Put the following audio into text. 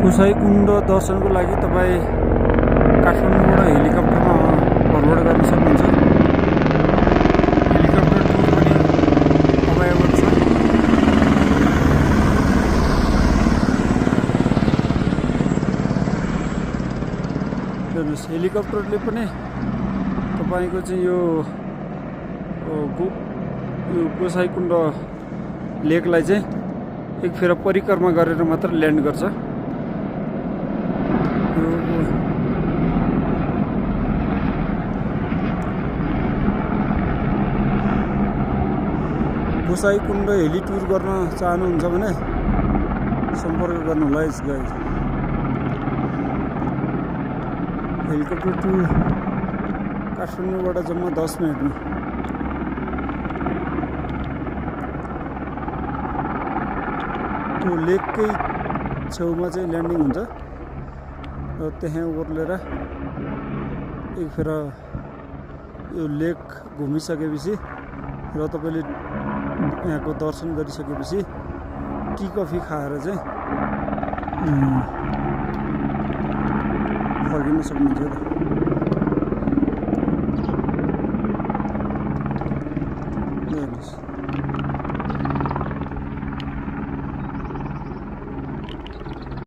कुसाई कुण्ड दर्शनको लागि तपाईँ काठमाडौँबाट हेलिकप्टरमा भ्रमण गर्न सक्नुहुन्छ। हेलिकप्टर टुर पनि अभाइलेबल छ। हेर्नुहोस्, हेलिकप्टरले पनि तपाईँको चाहिँ यो कुसाई कुण्ड लेकलाई चाहिँ एक फेर परिक्रमा गरेर मात्र ल्यान्ड गर्छ। कुसाई कुण्ड हेली टुर गर्न चाहनुहुन्छ भने सम्पर्क गर्नुहोला। यस गाइज हेलिकप्टर टुर काठमाडौँबाट जम्मा 10 मिनटमा। त्यो लेककै छेउमा चाहिँ ल्यान्डिङ हुन्छ र त्यहाँ ओर्लेर एक फेर यो लेक घुमिसकेपछि र तपाईँले यहाँको दर्शन गरिसकेपछि टी कफी खाएर चाहिँ फर्किन सक्नुहुन्छ।